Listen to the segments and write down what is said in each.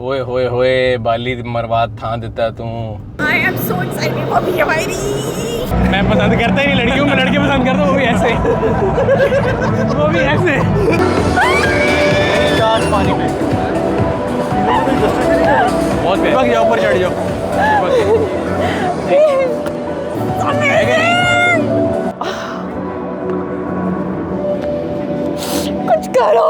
ओए होए होए बाली मरवाद था देता तू। I am so excited for BYD. मैं पसंद करता ही नहीं लड़कियों, मैं लड़के पसंद करता हूँ, वो भी ऐसे वो भी ऐसे पानी में बहुत जाओ, ऊपर चढ़ जाओ। कुछ करो।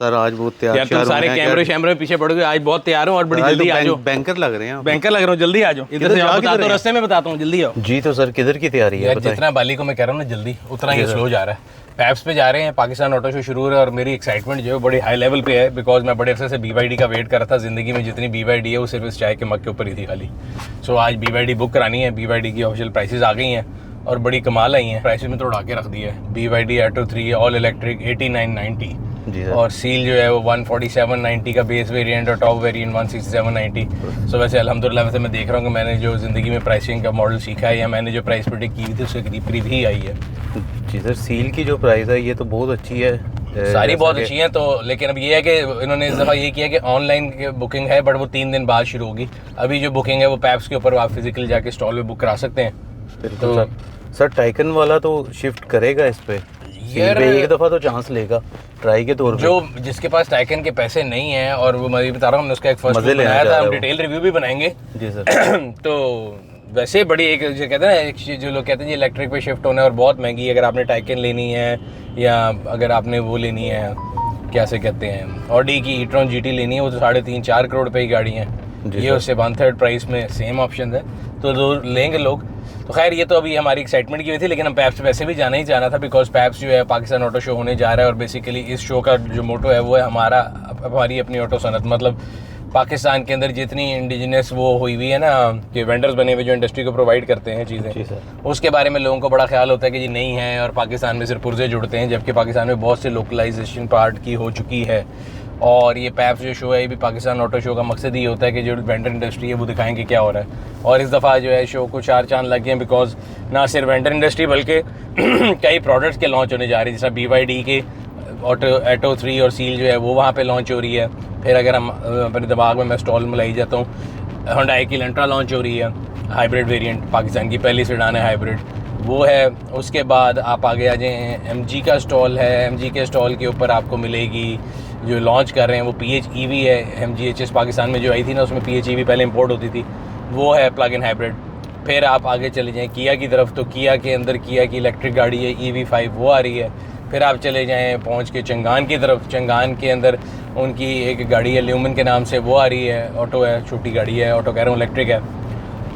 सर आज बहुत तैयार यार तुम सारे कैमरे शैमरे में पीछे पड़ गए। आज बहुत तैयार हूँ और बड़ी जल्दी आ जाओ। बैंकर लग रहे हैं, बैंकर लग रहा हूँ, जल्दी आ जाओ। इधर से बताता हूँ, रास्ते में बताता हूँ, जल्दी आओ जी। तो सर किधर की तैयारी है? जितना बाली को मैं कह रहा हूँ ना जल्दी, उतना ही स्लो जा रहा है। पैप्स पे जा रहे हैं, पाकिस्तान ऑटो शो शुरू है और मेरी एक्साइटमेंट जो है बड़ी हाई लेवल पे है, बिकॉज मैं बड़े अरसे से BYD का वेट कर रहा था। जिंदगी में जितनी BYD है वो सिर्फ इस चाय के मग के ऊपर ही थी खाली। सो आज BYD बुक करानी है। BYD की ऑफिशियल प्राइसेस आ गई हैं और बड़ी कमाल आई हैं। प्राइसेस में तो उड़ा के रख दिया है। BYD Atto 3 ऑल इलेक्ट्रिक 8990 और सील जो है वो 14790 का बेस वेरिएंट और टॉप वेरिएंट 16790। सो वैसे अल्हम्दुलिल्लाह वैसे मैं देख रहा हूँ कि मैंने जो ज़िंदगी में प्राइसिंग का मॉडल सीखा है या मैंने जो प्राइस प्रेडिक्ट की थी उसके करीब करीब ही आई है। जी सर, सील की जो प्राइस है ये तो बहुत अच्छी है, सारी बहुत अच्छी हैं। तो लेकिन अब ये है कि इन्होंने इस दफ़ा ये किया कि ऑनलाइन बुकिंग है, बट वो 3 दिन बाद शुरू होगी। अभी जो बुकिंग है वो पैप्स के ऊपर आप फिजिकल जाके स्टॉल में बुक करा सकते हैं। तो सर टाइकन वाला तो शिफ्ट करेगा इस पे, एक दफ़ा तो चांस लेगा ट्राई के तौर पे। जो जिसके पास टाइकन के पैसे नहीं हैं और वो मैं बता रहा हूँ, हमने उसका एक फर्स्ट बनाया था, हम डिटेल रिव्यू भी बनाएंगे जी सर। तो वैसे बड़ी एक जो कहते हैं ना, एक जो लोग कहते हैं जी इलेक्ट्रिक पे शिफ्ट होना है और बहुत महंगी। अगर आपने टाइकन लेनी है या अगर आपने वो लेनी है क्या से कहते हैं ऑडी की e-tron GT लेनी है, वो तो 3.5-4 करोड़ रुपए की गाड़ी है। ये उससे 1/3 प्राइस में सेम ऑप्शन है, तो जो लेंगे लोग। तो खैर ये तो अभी हमारी एक्साइटमेंट की हुई थी, लेकिन हम पैप्स वैसे भी जाना ही जाना था, बिकॉज पैप्स जो है पाकिस्तान ऑटो शो होने जा रहा है और बेसिकली इस शो का जो मोटो है वो है हमारी अपनी ऑटो सनत। मतलब पाकिस्तान के अंदर जितनी इंडिजिनस वो हुई हुई है ना, कि वेंडर्स बने हुए जो इंडस्ट्री को प्रोवाइड करते हैं चीज़ें, उसके बारे में लोगों को बड़ा ख्याल होता है कि जी नहीं है और पाकिस्तान में सिर्फ पुर्जे जुड़ते हैं, जबकि पाकिस्तान में बहुत से लोकलाइजेशन पार्ट की हो चुकी है। और ये पैप्स जो शो है ये भी पाकिस्तान ऑटो शो का मकसद ये होता है कि जो वेंडर इंडस्ट्री है वो दिखाएंगे क्या हो रहा है। और इस दफ़ा जो है शो को 4 चांद लग गए हैं, बिकॉज ना सिर्फ वेंडर इंडस्ट्री बल्कि कई प्रोडक्ट्स के लॉन्च होने जा रहे हैं, जैसा BYD के Atto 3 और सील जो है वो वहाँ पे लॉन्च हो रही है। फिर अगर हम अपने दिमाग में मैं स्टॉल में लाई जाता हूँ, Hyundai की Elantra लॉन्च हो रही है, हाइब्रिड वेरिएंट, पाकिस्तान की पहली सेडान है हाइब्रिड, वो है। उसके बाद आप आगे आ जाएँ, MG का स्टॉल है। MG के स्टॉल के ऊपर आपको मिलेगी जो लॉन्च कर रहे हैं वो PHEV है। MGHS पाकिस्तान में जो आई थी ना, उसमें PHEV पहले इंपोर्ट होती थी, वो है प्लग इन हाइब्रिड। फिर आप आगे चले जाएँ किया की तरफ, तो किया के अंदर किया की इलेक्ट्रिक गाड़ी है EV5 वो आ रही है। फिर आप चले जाएँ पहुँच के चंगान की तरफ, चंगान के अंदर उनकी एक गाड़ी है ल्यूमन के नाम से, वो आ रही है, ऑटो है, छोटी गाड़ी है, ऑटो कह रहा हूँ इलेक्ट्रिक है।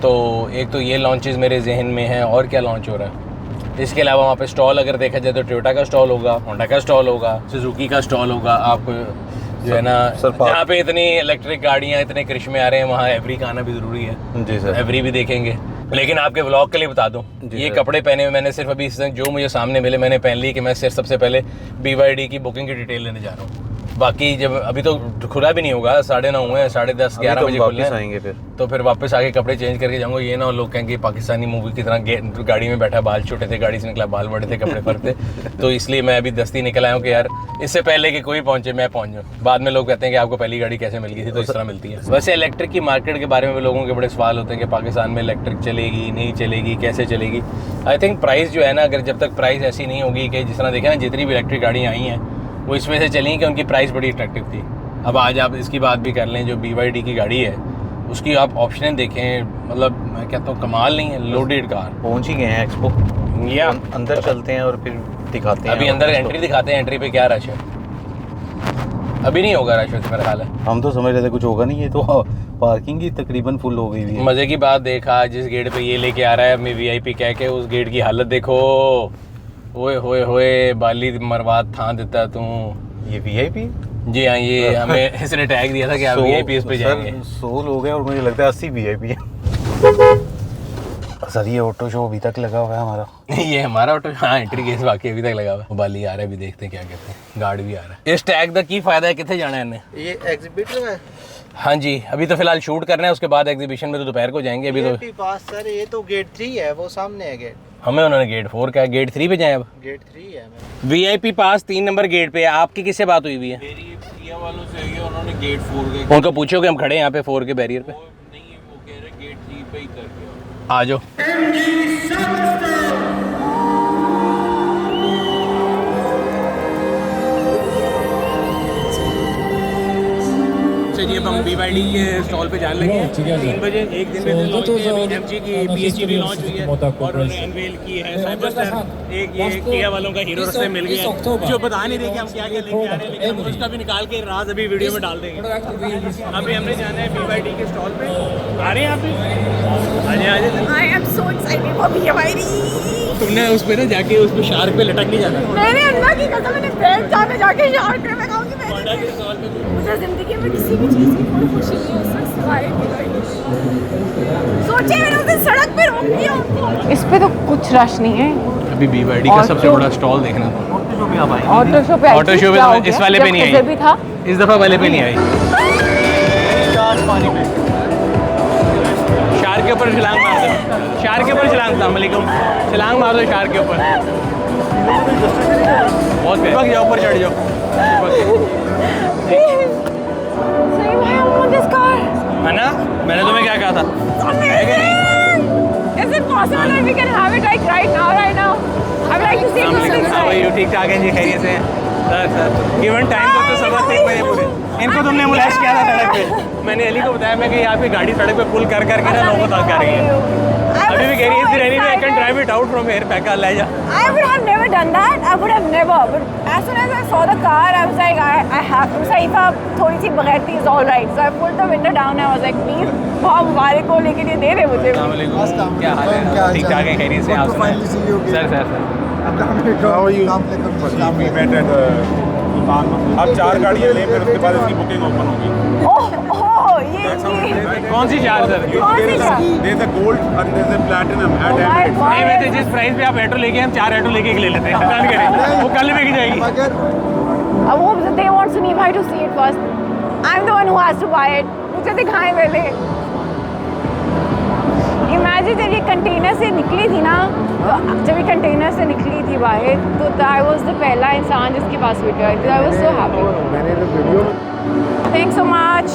तो एक तो ये लॉन्चेस मेरे जहन में हैं। और क्या लॉन्च हो रहा है इसके अलावा? वहाँ पे स्टॉल अगर देखा जाए तो टोयोटा का स्टॉल होगा, होंडा का स्टॉल होगा, सुजुकी का स्टॉल होगा। आपको जो है ना जहाँ पे इतनी इलेक्ट्रिक गाड़ियाँ, इतने करिश्मे आ रहे हैं, वहाँ एवरी का आना भी ज़रूरी है जी सर। एवरी भी देखेंगे। लेकिन आपके व्लॉग के लिए बता दूं, ये कपड़े पहने हुए मैंने सिर्फ अभी जो मुझे सामने मिले मैंने पहन ली कि मैं सिर्फ सबसे पहले BYD की बुकिंग की डिटेल लेने जा रहा हूँ। बाकी जब अभी तो खुला भी नहीं होगा, 9:30 हुए हैं, 10:30-11 बजे खुले आएंगे। तो फिर वापस आके कपड़े चेंज करके जाऊंगा। ये ना लोग कहेंगे पाकिस्तानी मूवी की तरह गाड़ी में बैठा, बाल छोटे थे, गाड़ी से निकला बाल बड़े थे, कपड़े फर्क थे। तो इसलिए मैं अभी दस्ती निकल आया हूँ कि यार इससे पहले कि कोई पहुंचे मैं पहुंच जाऊँ। बाद में लोग कहते हैं कि आपको पहली गाड़ी कैसे मिल गई थी, तो इस तरह मिलती है। वैसे इलेक्ट्रिक की मार्केट के बारे में लोगों के बड़े सवाल होते हैं कि पाकिस्तान में इलेक्ट्रिक चलेगी नहीं चलेगी, कैसे चलेगी। आई थिंक प्राइस जो है ना, अगर जब तक प्राइस ऐसी नहीं होगी कि जिस तरह देखें ना जितनी भी इलेक्ट्रिक गाड़ियाँ आई हैं वो इसमें से चली कि उनकी प्राइस बड़ी अट्रैक्टिव थी। अब आज आप इसकी बात भी कर लें, जो BYD की गाड़ी है उसकी आप ऑप्शन देखें, मतलब मैं कहता हूँ कमाल नहीं है। लोडेड कार पहुँच ही गए हैं एक्सपो, या अंदर चलते हैं और फिर दिखाते हैं। अभी अंदर एंट्री दिखाते हैं, एंट्री पे क्या रश है। अभी नहीं होगा रश मेरा ख्याल है। हम तो समझ रहे थे कुछ होगा नहीं, ये तो पार्किंग ही तकरीबन फुल हो गई है। मज़े की बात देखा, जिस गेट पे ये लेके आ रहा है अपनी VIP कह के, उस गेट की हालत देखो। ओए होए होए बाली मरवाद था देता तू। ये VIP? जी हाँ, ये हमें इसने टैग दिया था कि आप VIP इस पे जाएंगे। 100 लोग हैं और मुझे लगता है 80 VIP है। सर ये ऑटो शो अभी तक लगा हुआ है हमारा। ये हमारा ऑटो, हाँ एंट्री गेट बाकी अभी तक लगा हुआ है। बाली आ रहा है, अभी देखते हैं क्या कहते हैं। गार्ड भी आ रहा है। इस टैग का की फायदा है, कितने जाना है इन्हें? ये एग्जीबिशन है। हाँ जी, अभी तो फिलहाल शूट करना है, उसके बाद एग्जीबिशन में तो दोपहर को जाएंगे। अभी तो पास सर, ये तो गेट 3 है, वो सामने है गेट। हमें उन्होंने गेट 4 का, गेट 3 पे जाएं अब। गेट 3 है VIP पास 3 नंबर गेट पे है। आपकी किससे बात हुई हुई है? मेरी किया वालों से हुई है, उन्होंने गेट 4 के उनको पूछो कि हम खड़े हैं यहाँ पे 4 के बैरियर पे। नहीं, वो कह रहे गेट 3 पे ही करके आ जाओ। चलिए अब हम BYD के स्टॉल पे जाने लगे हैं। 3 बजे एक दिन में लॉन्च की है। MG की PHEV लॉन्च हुई है और उन्होंने अनवेल की है साइबरस्टर। एक ये किया वालों का हीरो से मिल गया है, जो बता नहीं रहे कि हम क्या क्या लेके आ रहे हैं, लेकिन हम उसका भी निकाल के राज अभी वीडियो में डाल देंगे। अभी हमने जाना है BYD के स्टॉल पे। आ रहे हैं आप भी? आ जाए। I am so excited for BYD. तुमने उस पे ना जाके उस पे शार्क पे लटक नहीं जाना। मैंने अल्लाह की कसम मैंने बैठ जाके शार्क पे मैं कहूँगी बाटा के स्टॉल पे मुझे ज़िंदगी में किसी भी चीज़ की कोई खुशी नहीं है उससे सिवाय BYD। सोचिए मैंने उस दिन सड़क पे रोक दिया उनको। इस पे तो कुछ रश नहीं है। अभी BYD का सबसे बड़ा स्टॉल देखना था। ऑटो शो पे ऑटो शो पे तो इस वाले पे नहीं आई। भी था। इस दफा वाले पे नहीं आई। शार्क के ऊपर छलांग मार दो। शार्क के ऊपर छलांग। अस्सलाम वालेकुम। छलांग मार दो शार्क के ऊपर। बहुत चिपक जाओ, ऊपर चढ़ जाओ। सही में I want this car. है ना? मैंने तुम्हें क्या कहा था? है कि नहीं? Is it possible that we can have it like right now? I would like to see it from this हाँ भाई, side. ठीक ठाक है जी, खैरियत से हैं। सर गिवन टाइम तो सबक देख पाए पूरे। इनको तुमने मुलाश किया था सड़क पे। मैंने अली को बताया मैं कि यहाँ पे गाड़ी सड़क पे पुल कर करके ना लोगों को तंग कर रही है। अभी भी कह रही है इधर I can drive it out from here Paika ले जा। I would have never done that. I would have never. But as soon as I saw the car, I was like, I have to. Saifa, थोड़ी सी बगैरती is all right. So I pulled the window down. I was like, please, बहुत मुबारक हो, लेकिन ये दे दे मुझे। अस्सलाम वालेकुम। क्या हाल है? ठीक ठाक है, खैरियत से आप सुनाएं। सर आप 4 गाड़ियाँ लें, फिर उसके बाद इसकी बुकिंग ओपन होगी। ओह ये कौन सी चार sir? There's a gold and there's a platinum at my end. God. नहीं वैसे जिस प्राइस पे आप ऑटो लेके हम 4 ऑटो लेके ले लेते हैं। डन करें, वो कल भी जाएगी। अब वो they want Sunil to see it first. I'm the one who has to buy it. मुझे दिखाएं पहले। इमेजिन जब ये कंटेनर से निकली थी ना, तो जब ये कंटेनर से निकली थी बाहर, तो I was the पहला इंसान जिसके पास वीडियो आई थी। I was so happy. मैंने तो video Thanks so much.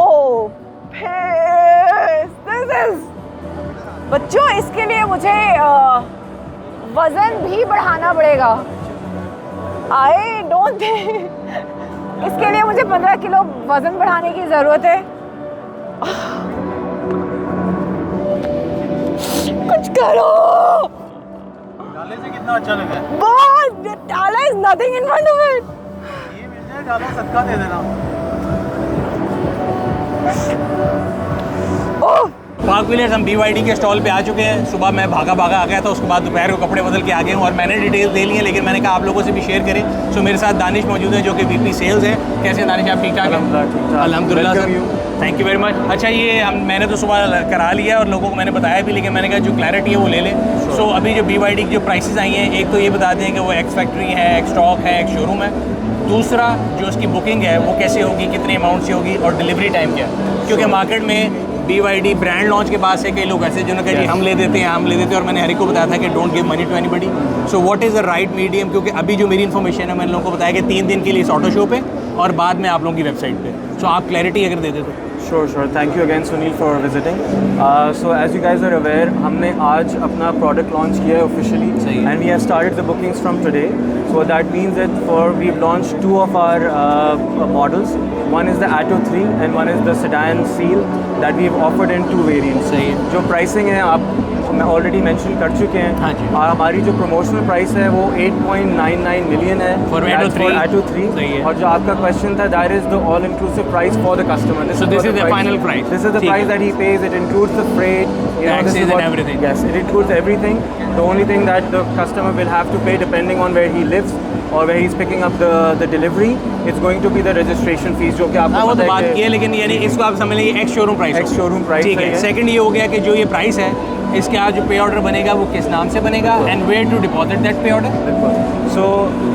Oh, piss. This is. बच्चों इसके लिए मुझे वजन भी बढ़ाना पड़ेगा। I don't think. इसके लिए मुझे 15 किलो वजन बढ़ाने की ज़रूरत है। कुछ करो। डाले से कितना अच्छा लगा है। बहुत डाला is nothing in front of it. ये मिल जाए डाला सदका दे देना। ओह पाक व्हीलर्स हम BYD के स्टॉल पे आ चुके हैं। सुबह मैं भागा आ गया था, उसके बाद दोपहर को कपड़े बदल के आ गए हूँ और मैंने डिटेल्स ले ली हैं, लेकिन मैंने कहा आप लोगों से भी शेयर करें। सो मेरे साथ दानिश मौजूद है जो कि VP सेल्स है। कैसे हैं दानिश, आप ठीक ठाक हैं? अल्हम्दुलिल्लाह sir, thank you very much. अच्छा ये मैंने तो सुबह करा लिया और लोगों को मैंने बताया भी, लेकिन मैंने कहा जो क्लैरिटी है वो ले लें। सो अभी जो BYD की जो प्राइसेस आई हैं, एक तो ये बता दें कि वो एक्स फैक्ट्री है, एक्स स्टॉक है, एक्स शोरूम है। दूसरा जो उसकी बुकिंग है वो कैसे होगी, कितने अमाउंट से होगी और डिलीवरी टाइम क्या है, क्योंकि मार्केट में BYD ब्रांड लॉन्च के बाद से कई लोग ऐसे जिन्होंने कहा जी हम ले देते हैं और मैंने हरी को बताया था कि don't give money to anybody. So what is the right medium, क्योंकि अभी जो मेरी इन्फॉर्मेशन है मैंने लोगों को बताया कि 3 दिन के लिए इस ऑटो शो पे और बाद में आप लोगों की वेबसाइट पे। सो आप क्लैरिटी अगर दे दे तो। Sure. Thank you again, Sunil, for visiting. So as you guys are aware, हमने आज अपना product launch किया है officially, सही है। and we have started the bookings from today. So that means that we've launched 2 of our models. One is the Atto 3 and one is the Sedan Seal that we've offered in 2 variants. सही है। जो pricing है आप मैं already mention कर चुके हैं। हाँ जी। और हमारी जो प्रमोशनल प्राइस है वो 8.99 मिलियन है For Atto 3. Atto 3। सही है। और जो आपका क्वेश्चन था, that is the all inclusive price for the customer. So this what is the final price. This is the ठीक price है। that he pays. It includes the freight, Taxes this is and what- everything. Yes, it includes everything. The only thing that the customer will have to pay depending on where he lives or where he's picking up the delivery, it's going to be the registration fees, जो कि आपको हाँ वो तो पता बात है की है, लेकिन यानी इसको आप समझ लीजिए ex showroom price. Ex showroom price ठीक है है। ये। सेकंड ये हो गया कि जो ये प्राइस है इसके आज जो पे ऑर्डर बनेगा वो किस नाम से बनेगा and where to deposit that pay order. So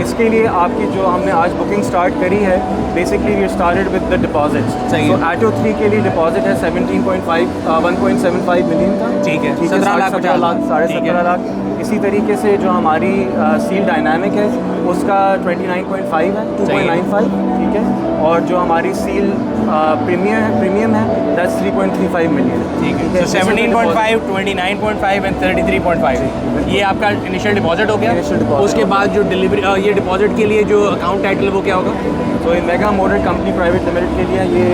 इसके लिए आपकी जो हमने आज बुकिंग स्टार्ट करी है, basically we started with the deposit. सही है। सो Atto 3 के लिए डिपॉजिट है 1.75 मिलियन का। ठीक है, 17 लाख 17 लाख, साढ़े ठीक 17 है। लाख। इसी तरीके से जो हमारी सील डायनामिक है उसका 29.5 है, 2.95, ठीक है। और जो हमारी सील प्रीमियम है दैट्स 3.35 मिलियन। ठीक है, 17.5, 29.5 एंड 33.5 ये आपका इनिशियल डिपॉजिट हो गया। Initial deposit उसके हो बाद जो डिलीवरी ये डिपॉजिट के लिए जो अकाउंट टाइटल वो क्या होगा? तो ये Mega Motor company private limited के लिए ये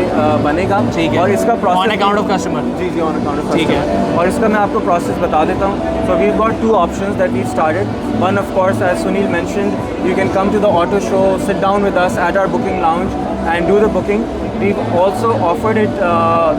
बनेगा। ठीक है। और इसका process on account of customer. जी जी, ऑन अकाउंट ऑफ ठीक है। कस्टमर। और इसका मैं आपको प्रोसेस बता देता हूँ। So we got 2 options that we've started. One, of course, as Sunil mentioned, you can come to the auto show, sit down with us at our booking lounge and do the booking. We've also offered it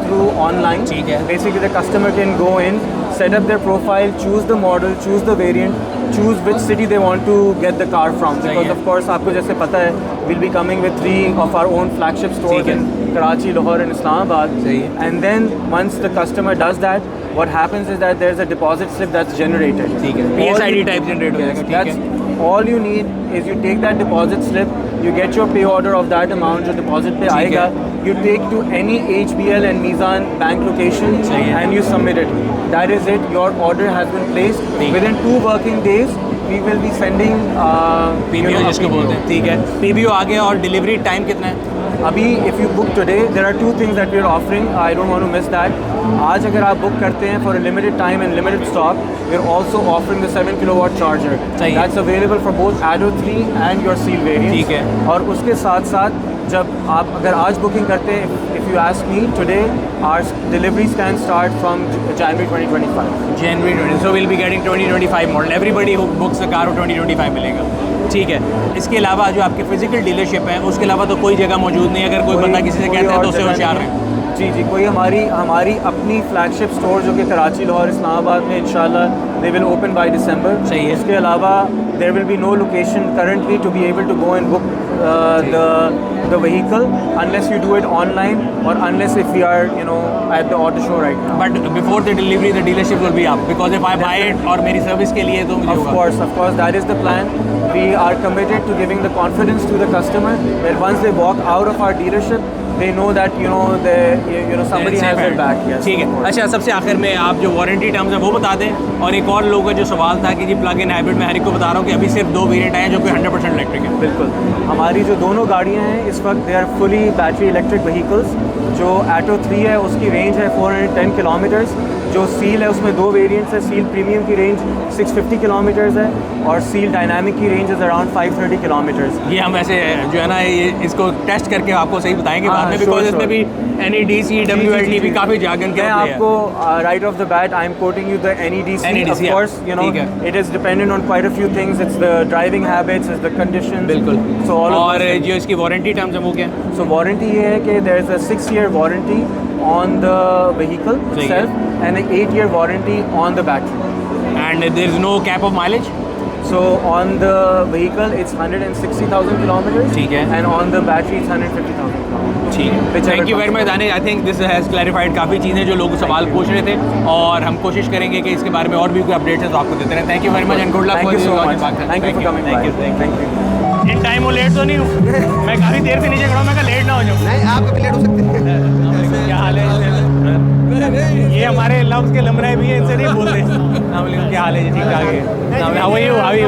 through online. ठीक है। Basically, the customer can go in, set up their profile, choose the model, choose the variant, choose which city they want to get the car from. सही Because है। of course, आपको जैसे पता है, we'll be coming with 3 of our own flagship stores ठीक है। in Karachi, Lahore, and Islamabad. सही है। And then once the customer does that, what happens is that there's a deposit slip that's generated. ठीक है, All PSID you- type generate हो Yes, जाएगा, ठीक that's all you need is you take that deposit slip, you get your pay order of that amount जो deposit पे ठीक आएगा, है। you take to any HBL and Mizan bank location सही है। and you submit it. That is it. Your order has been placed. ठीक है। Within 2 working days, we will be sending PBO जिसको बोलते हैं। ठीक है, PBO आ गया। और डिलीवरी टाइम कितना है? अभी if you book today, there are 2 things that we are offering. I don't want to miss that. आज अगर आप बुक करते हैं for a limited time and limited stock, we are also offering the 7 kilowatt charger. सही है। That's available for both Atto 3 and your Seal variants. ठीक है। और उसके साथ साथ जब आप अगर आज बुकिंग करते हैं, if you ask me today, our deliveries can start from January 2025. January 20, so we'll be getting 2025 model. Everybody who books the car को 2025 मिलेगा। ठीक है। इसके अलावा जो आपके फिजिकल डीलरशिप है उसके अलावा तो कोई जगह मौजूद नहीं है। अगर कोई बंदा किसी से कोई कहता है और तो उससे जगह होशियार नहीं है। है। जी जी, कोई हमारी अपनी फ्लैगशिप स्टोर जो कि कराची, लाहौर, इस्लामाबाद में इंशाल्लाह they will open by December. सही है। इसके अलावा there will be no location currently to be able to go and book the vehicle unless you do it online or unless if we are at the auto show right now. But before the delivery the dealership will be up because if I buy it और मेरी service के लिए तो मुझे Of course, that is the plan. We are committed to giving the confidence to the customer that once they walk out of our dealership, they know that somebody has their back. Yes, ठीक of है। course. अच्छा, सबसे आखिर में आप जो warranty terms है वो बता दें। और एक और लोगों का जो सवाल था कि जी प्लग इन हाइब्रिड में हर एक को बता रहा हूँ कि अभी सिर्फ 2 वेरिएंट आए हैं जो कि 100% इलेक्ट्रिक है। बिल्कुल, हमारी जो दोनों गाड़ियाँ हैं इस वक्त they are fully battery electric vehicles. जो Atto 3 है उसकी रेंज है 410 किलोमीटर्स। जो सील है उसमें 2 वेरिएंट्स है। सील प्रीमियम की रेंज 650 किलोमीटर्स है और सील डायनामिक की रेंज इज़ अराउंड 530 किलोमीटर्स। ये हम वैसे जो है ना ये इसको टेस्ट करके आपको सही बताएंगे बाद में, sure, बिकॉज इसमें sure. भी NEDC WLT भी काफ़ी जागन के मैं होते हैं। आपको right of the bat I am quoting you the NEDC NEDC, of course, ठीक है। it is dependent on quite a few things. It's the driving habits, it's the conditions. बिल्कुल। So all of और those things. जो इसकी warranty terms है वो क्या है? So warranty ये है कि there is a 6-year warranty on the vehicle सही है। itself and an 8-year warranty on the battery. And there is no cap of mileage. So on the vehicle it's 160,000 kilometers. ठीक है। And on the battery it's 150,000 kilometers. ठीक है, Whichever thank you very comes much Danish. I think this has clarified काफ़ी चीज़ें जो लोग सवाल पूछ रहे थे और हम कोशिश करेंगे कि इसके बारे में और भी कोई अपडेट्स है तो आपको देते रहें। Thank you very much and good luck. Thank you so much. Thank you for coming by. Thank you. In time वो लेट तो नहीं हूँ? मैं काफ़ी देर से नीचे खड़ा हूँ, मैं कहा लेट ना हो जाऊँ। नहीं, आप कभी लेट हो सकते हैं। क्या हाल है? ये हमारे लव्स के लमराए भी हैं, इनसे नहीं बोलते। अस्सलाम क्या हाल है जी? ठीक ठाक है। How are you?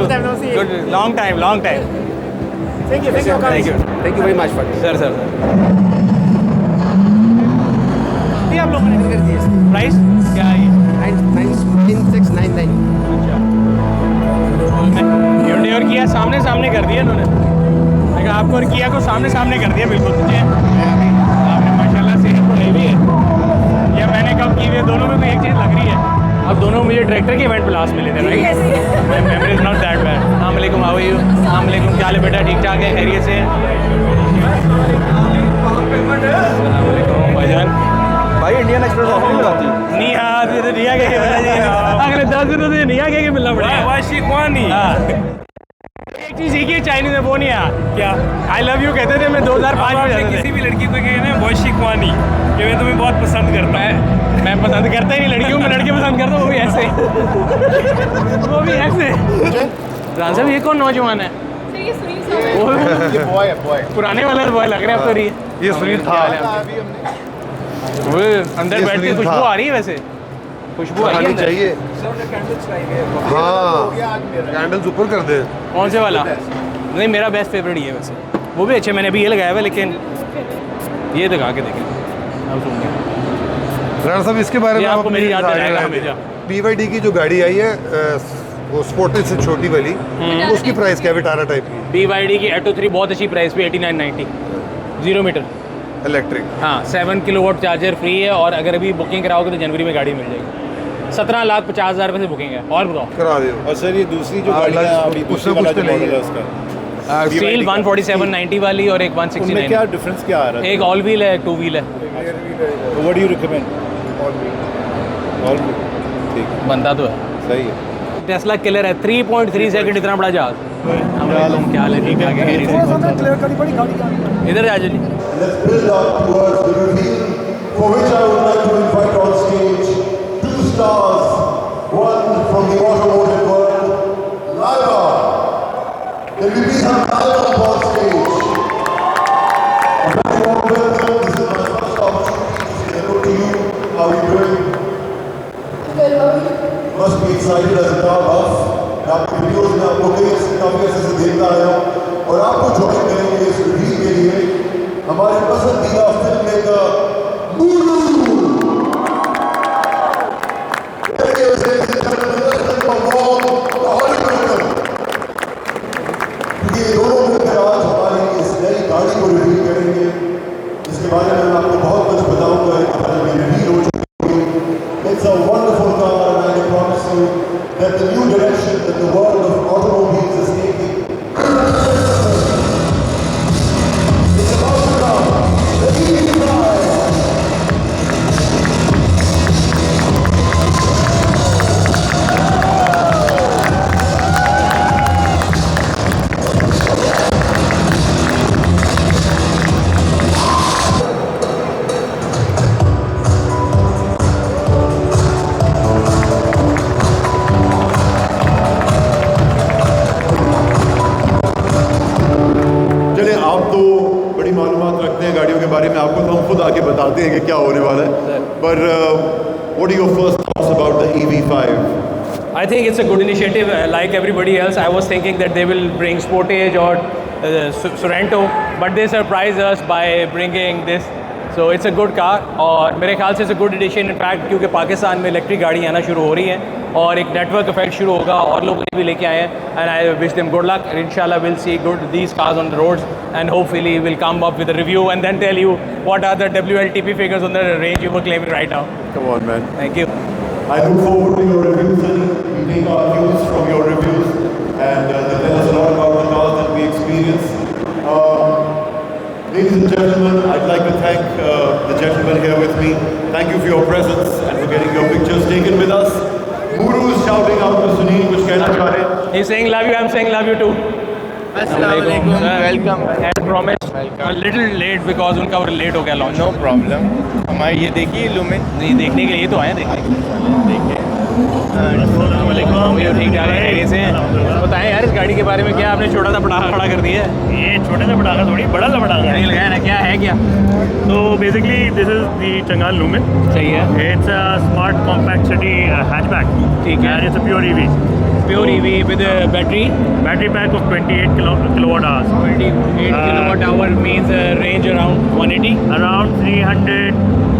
Good. Long time. Thank you very much for this. सर ये आप लोगों ने प्राइस क्या है ये? 99699. Hyundai और किया सामने कर दिया इन्होंने। मैं कहा आपको और किया को सामने कर दिया बिल्कुल। मुझे आपने माशाल्लाह से इनको नहीं भी है। या मैंने कब की हुई दोनों में कोई एक चीज़ लग रही है। अब दोनों मुझे ट्रैक्टर के इवेंट पे लास्ट मिले थे, right? Memory is not that bad. अस्सलाम वालेकुम, हाउ आर यू? अस्सलाम वालेकुम, क्या हाल है बेटा? ठीक ठाक है, खैरियत से? अस्सलाम वालेकुम भाईजान। भाई इंडियन एक्सप्रेस ऑफर नहीं लगाती। नहीं यार, ये तो निया के मिलना चाहिए। अगले 10 दिनों से निया के मिलना पड़ेगा। वाशी कौन एक चीज़ सीखी है चाइनीज में, वो नहीं आया क्या? आई लव यू कहते थे मैं 2005 में जाते थे। किसी भी लड़की को कहे ना वॉशी ख्वानी कि मैं तुम्हें बहुत पसंद करता हूँ। मैं पसंद करता ही नहीं लड़कियों, मैं लड़के पसंद करता हूँ, वो भी ऐसे वो भी ऐसे। रान साहब ये कौन नौजवान है? पुराने वाला बॉय लग रहा है अब तो नहीं। ये सुनील था। वो अंदर बैठ के खुशबू आ रही है वैसे, खुशबू आ रही है अंदर। चाहिए हाँ, कैंडल्स ऊपर कर दे। कौन से वाला? नहीं मेरा बेस्ट फेवरेट ये वैसे, वो भी अच्छे, मैंने अभी ये लगाया हुआ है, लेकिन ये दिखा के देखें अब सुनिए। राणा साहब इसके बारे ये में आपको मेरी याद दिलाएगा हमेशा। BYD की जो गाड़ी आई है वो स्पोर्टेज से छोटी वाली, उसकी प्राइस क्या है विटारा टाइप की? BYD की Atto 3 बहुत अच्छी प्राइस पे 8990 0 मीटर। इलेक्ट्रिक। हाँ 7 किलोवाट चार्जर फ्री है, और अगर अभी बुकिंग कराओगे तो जनवरी में गाड़ी मिल जाएगी। 17,50,000 रुपये से बुकिंग है। और बताओ करा दियो। और सर ये दूसरी जो गाड़ी है अभी दूसरी वाला जो मॉडल है उसका सील 14790 वाली और एक 169। उनमें क्या डिफरेंस क्या आ रहा है? एक ऑल व्हील है, 2 व्हील है। What do you recommend? All ठीक बनता तो है, सही है। टेस्ला किलर है, 3.3 सेकंड इतना बड़ा जहाज। क्या हाल है? ठीक है, इधर आ जाइए। Let's build up towards the reveal, for which I would like to invite on stage 2 stars, one from the automotive world, Laiba. Can we please have Laiba on stage? A very warm welcome. This is my first opportunity to say hello to you. How are you doing? You must be excited as a car buff. मैं आपकी videos में आपको काफ़ी ऐसे से देखता आया हूँ, और आपको ज्वाइन करेंगे इस रिव्यू के लिए हमारे पसंदीदा फिल्म मेकर मुरू। क्योंकि ये दोनों मिलकर आज हमारी इस नई गाड़ी को रिव्यू करेंगे, जिसके बारे में मैं आपको बहुत कुछ बताऊंगा। रिव्यू हो चुकी है। It's a wonderful car, and I can promise you that the new direction that the world of automobiles is taking. It's about to come. The EV5. चलिए, आप तो बड़ी मालूमात रखते हैं गाड़ियों के बारे में, आपको तो हम खुद आके बताते हैं कि क्या होने वाला है। पर what are your first thoughts about the EV5? I think it's a good initiative. Like everybody else, I was thinking that they will bring Sportage or Sorento, but they surprised us by bringing this. So it's a good car, और मेरे ख्याल से it's a good addition in fact, क्योंकि पाकिस्तान में electric गाड़ी आना शुरू हो रही हैं और एक नेटवर्क इफेक्ट शुरू होगा, और लोग भी लेके आए हैं। And I wish them good luck. इंशाल्लाह will see good these cars on the roads, and hopefully we'll come up with a review and then tell you what are the WLTP figures on the range you were claiming right now. Come on, man. Thank you. I look forward to your reviews, and we take our cues from your reviews, and they tell us a lot about the cars that we experience. Ladies and gentlemen, I'd like to thank the gentleman here with me. Thank you for your presence and for getting your pictures taken with us. Muru is shouting out to Sunil, kuch kehna cha rahe hain? He's saying love you, I'm saying love you too. Assalamualaikum. Welcome. And promise a little late because उनका वो late हो गया launch. No problem. हमारी ये देखिए lumen. नहीं देखने के लिए तो आए देखने। देखिए। ठीक ठाक है से। बताएं यार इस गाड़ी के बारे में, क्या आपने छोटा सा पटाखा खड़ा कर दिया है? ये छोटा सा पटाखा थोड़ी, बड़ा सा पटाखा नहीं लगाया ना, क्या है क्या? तो basically this is the Changan Lumin. सही है। It's a smart compact city hatchback. ठीक है। And it's a pure EV. Pure EV with a battery pack of 28 kilowatt hours. 28 kilowatt hour means range around 180? Around 300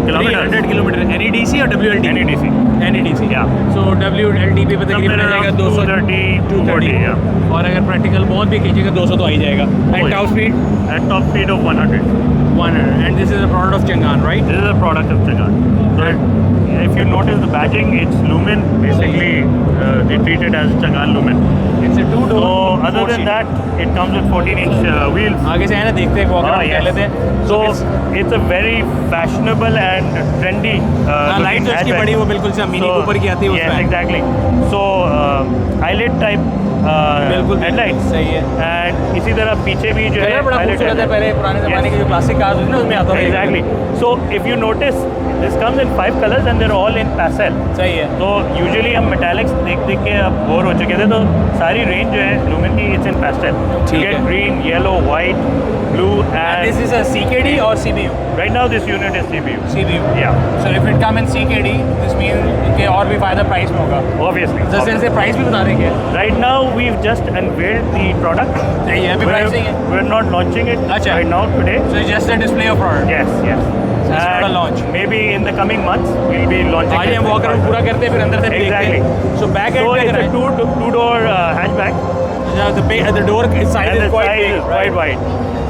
kilometers. 300 kilometer. NEDC or WLTP? NEDC. NEDC. Yeah. So WLTP पे तकरीबन आ जाएगा 230, 240, yeah. और अगर practical बहुत भी खींचेगा 200 तो आ ही जाएगा। And top speed? At top speed of 100. 100. And this is a product of Chang'an, right? This is a product of Chang'an. So if you notice the badging, it's Lumen. Basically, they treat it as Chang'an Lumen. It's a two-door. So other than that, it comes with 14-inch wheels. आगे से है ना, देखते हैं walk around कर लेते हैं। So it's a very fashionable and trendy. Light जो इसकी बड़ी वो बिल्कुल से मीनी कूपर की आती है Yes, exactly. So highlight type headlights सही है। एंड इसी तरह पीछे भी जो है बड़ा खूबसूरत है, पहले पुराने ज़माने के जो क्लासिक कार्स होते हैं ना उसमें आता था। Exactly. So if you notice this comes in 5 colours and they're all in pastel. सही है। तो यूजुअली हम मेटालिक्स देख देख के अब बोर हो चुके थे, तो सारी रेंज जो है लूमेन की इट्स इन पैस्टेल। ठीक है। Green, yellow, white, blue and this is a CKD और CPU? right now this unit is CPU. CPU, Yeah, so if it come in CKD this means कि और भी फायदा प्राइस में होगा obviously. जैसे जैसे प्राइस भी बता देंगे। Right now we've just unveiled the product. सही है, अभी प्राइस नहीं है। We're not launching it अच्छा। right now today. So it's just a display of product. Yes, yes. So it's not a And launch. maybe in the coming months we'll be launching. आज हम walk around पूरा करते हैं फिर अंदर से भी देखते हैं। Exactly. So back So end it's a two-door hatchback. the door size And is the quite size big, is right? quite wide.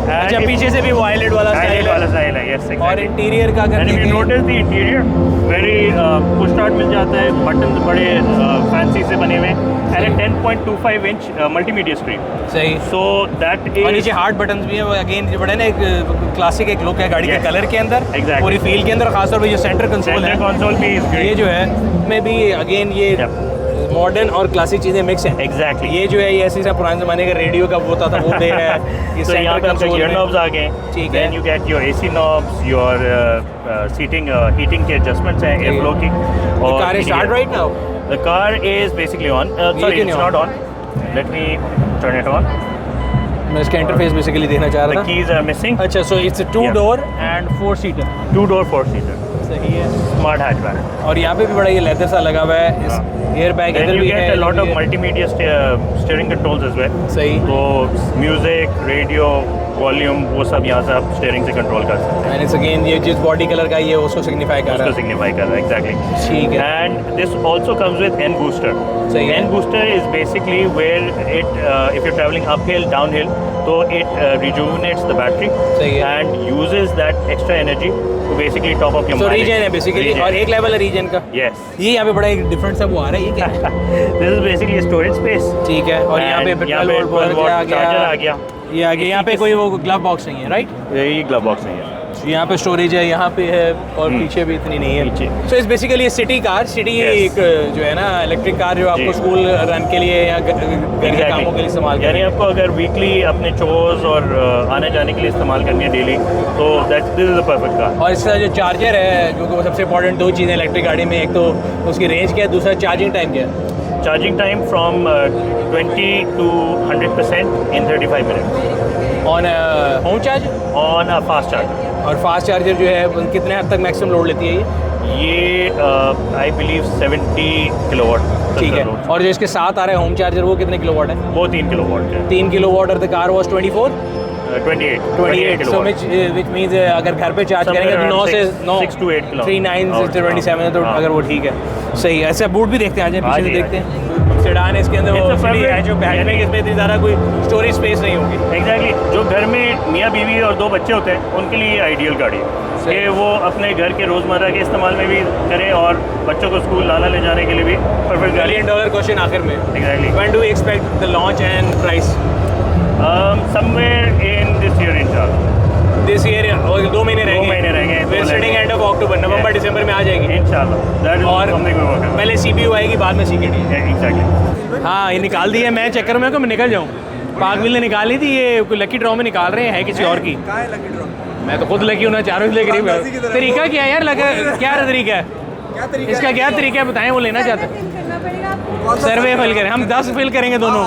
And अच्छा if- पीछे से भी वो eyelid वाला Eyelid स्टाइल वाला है style है, yes, exactly. और इंटीरियर का अगर And if you देखें notice the interior, very push start मिल जाता है, buttons बड़े fancy से बने हुए हैं, and a 10.25 inch multimedia screen. सही। So that is और नीचे हार्ड बटन्स भी हैं, वो अगेन जो बड़े ना एक क्लासिक एक लुक है गाड़ी के Yes. कलर के अंदर, Exactly. पूरी फील के अंदर, खासतौर पे जो सेंटर कंसोल है, center console भी is great. ये जो है में भी अगेन ये मॉडर्न और क्लासिक चीज़ें मिक्स हैं। Exactly. ये जो है ये ऐसे सा पुराने ज़माने का रेडियो का वो होता था वो दे रहा है। ये So यहाँ पे आपके console gear में- knobs आ गए, ठीक है। then you get your AC knobs, your seating, heating के adjustments हैं, airflow की। The car is start right now? The car is basically on. Sorry, क्यों it's नहीं not on. Let me turn it on. मैं इसका interface basically देखना चाह The रहा था। keys are missing. अच्छा so it's 2 door and 4 seater। 2-door 4-seater. सही है। Smart hatchback. और यहाँ पे भी बड़ा ये लेदर सा लगा हुआ है, इस एयर बैग Then इधर you भी get है। a lot इधर of भी है। multimedia steering controls as well. सही। तो music, radio, volume वो सब यहाँ से आप steering से control कर सकते हैं। एंड इट्स अगेन ये जिस बॉडी कलर का ये उसको सिग्निफाई कर रहा उसको है। signify कर रहा है, exactly. ठीक है। And this also comes with N booster. सही है। N booster is basically where it if you're traveling uphill, downhill, so it rejuvenates the battery सही है। and uses that extra energy to basically top up your तो mileage. Reason है basically Regen. और एक level है reason का। Yes. ये यहाँ पे बड़ा एक डिफरेंट सा वो आ रहा है, ये क्या है? This is basically a storage space. ठीक है। और यहाँ पे And 12 वोल्ट 12 आ गया। charger आ गया। ये आ गया। यहाँ पे कोई वो ग्लव बॉक्स नहीं है, राइट? ये ग्लव बॉक्स नहीं है। यहाँ पे स्टोरेज है, यहाँ पे है और पीछे भी इतनी नहीं है। पीछे। So it's basically city car, city Yes. एक जो है ना इलेक्ट्रिक कार जो आपको जी। स्कूल रन के लिए या घर के कामों के लिए इस्तेमाल यानी करें। आपको अगर वीकली अपने चोर्स और आने जाने के लिए इस्तेमाल करनी है डेली, तो this is the perfect car. और इसका जो चार्जर है, क्योंकि वो सबसे इंपॉर्टेंट 2 चीज़ें इलेक्ट्रिक गाड़ी में, एक तो उसकी रेंज क्या है, दूसरा चार्जिंग टाइम क्या है। Charging time from 20 to 100% in 35 minutes on home charge on a fast charger. और फास्ट चार्जर जो है वो कितने हद तक मैक्सिमम लोड लेती है ये? ये आई बिलीव 70 किलोवाट। ठीक है। और जो इसके साथ आ रहा है होम चार्जर वो कितने किलोवाट है? वो 3 किलोवाट है। 3 किलोवाट और the car was 24 28 so which means अगर घर पे चार्ज Somewhere करेंगे तो 9 around से 6 9 to 8 किलो 3 9 hours, 27 है तो हाँ। अगर वो ठीक है। सही है। ऐसे बूट भी देखते हैं, आज हाँ पीछे से जी, देखते हैं। सेडान है इसके अंदर, It's वो a सीढ़ी fabric- है जो बैग में इसमें इतनी ज़्यादा कोई स्टोरेज स्पेस नहीं होगी। एग्जैक्टली जो घर में मियाँ बीवी और 2 बच्चे होते हैं उनके लिए ये आइडियल गाड़ी है कि वो अपने घर के रोज़मर्रा के इस्तेमाल में भी करें और बच्चों को स्कूल लाना ले जाने के लिए भी परफेक्ट गाड़ी है। $1 क्वेश्चन आखिर में, exactly when do you expect the launch and price? Somewhere in this year इंशाल्लाह। दिस ईयर और 2 महीने रहेंगे। 2 महीने रहेंगे। We are sitting end of October, नवंबर दिसंबर में आ जाएगी इंशाल्लाह। दैट इज और समथिंग वी वर्क पहले CPU आएगी, बाद में CKD। एग्जैक्टली। हाँ, ये निकाल दी है। मैं चक्कर में मैं निकल जाऊँ। पागविल ने निकाली थी, ये कोई लकी ड्रॉ में निकाल रहे हैं किसी और की। मैं तो खुद लकी हूँ, चारों इसलिए करीब। तरीका क्या है यार, लगा क्या तरीका है इसका? क्या तरीका है बताएं, वो लेना चाहते हैं। सर्वे फिल करें, हम 10 फिल करेंगे दोनों।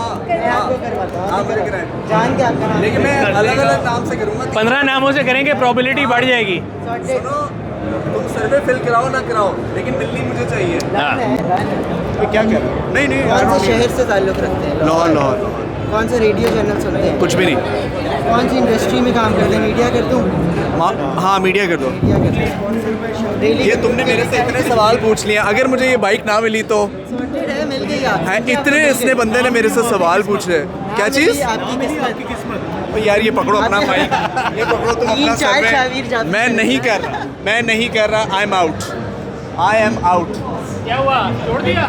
लेकिन मैं अलग-अलग नाम से करूँगा। 15 नामों से करेंगे, प्रोबेबिलिटी बढ़ जाएगी। तुम सर्वे फिल कराओ ना कराओ, लेकिन दिल्ली मुझे चाहिए। क्या कर रहे हो? नहीं कौन से शहर से ताल्लुक़ रखते हैं? लाहौर। कौन से रेडियो चैनल सुनते हैं? कुछ भी नहीं। कौन सी इंडस्ट्री में काम करते हैं? मीडिया कर दूँ? हाँ मीडिया कर दो। मीडिया करते हैं। ये तुमने मेरे से इतने सवाल पूछ लिए, अगर मुझे ये बाइक ना मिली तो सॉर्टेड है, मिल गई आपको। है, इतने इसने बंदे ने मेरे से सवाल पूछे। क्या चीज़? आपकी किस्मत। यार ये पकड़ो अपना बाइक, ये पकड़ो तुम अपना सर्वे। मैं नहीं कर रहा, I am out, I am out. क्या हुआ, छोड़ दिया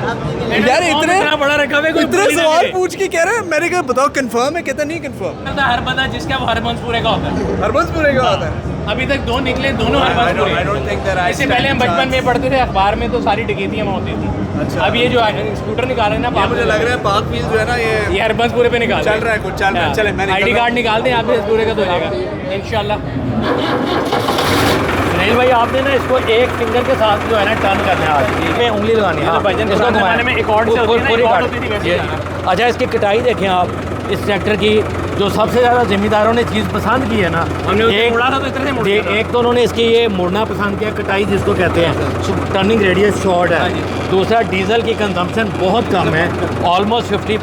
यार इतने बड़ा रखा हुआ, कोई इतने बोली ना सवाल करे। पूछ के कह रहे हैं। मैंने कहा बताओ कंफर्म है, कहता नहीं कंफर्म। हर बंदा जिसका हर मंच पूरे का होता है। हरबंसपुरे का होता है। अभी तक 2 निकले, दोनों हर बस पूरे। इससे पहले हम बचपन में पढ़ते थे अखबार में, तो सारी डकैतियाँ वहाँ होती थी। अच्छा। अब ये जो स्कूटर निकाल रहे हैं ना, मुझे लग रहा है पाक व्हील जो है ना ये हर बस पूरे पे निकाल चल रहा है कुछ, चल रहा है। चले मैं ID कार्ड निकाल दें, आप पूरे का तो हो जाएगा इंशाल्लाह। सुनील भाई आपने ना इसको एक फिंगर के साथ जो है ना टर्न करना है, आज पे उंगली लगानी है, भजन इसको पुराने घुमाने ज़माने में एक और से होती है ना, पूरी एक और काट। होती थी वैसे ये- जाना। अच्छा, इसकी कटाई देखें आप इस सेक्टर की, जो सबसे ज़्यादा जिम्मेदारों ने चीज़ पसंद की है ना, हमने उसे मुड़ा था तो इस तरह से मुड़ गया था। एक तो उन्होंने इसकी ये मुड़ना पसंद किया, कटाई जिसको कहते हैं, टर्निंग रेडियस शॉर्ट है। दूसरा, डीजल की कंजम्पशन बहुत कम है, ऑलमोस्ट 50,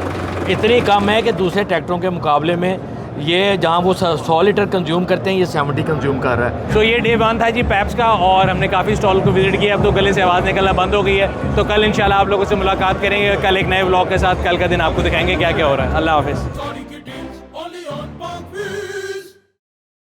इतनी कम है कि दूसरे ट्रैक्टरों के मुकाबले में ये जहाँ वो 100 लीटर कंज्यूम करते हैं, ये 70 कंज्यूम कर रहा है। तो ये डे 1 था जी पैप्स का, और हमने काफ़ी स्टॉल को विजिट किया। अब तो गले से आवाज़ निकलना बंद हो गई है, तो कल इंशाल्लाह आप लोगों से मुलाकात करेंगे, कल एक नए व्लॉग के साथ। कल का दिन आपको दिखाएंगे क्या क्या हो रहा है। अल्लाह हाफिज़।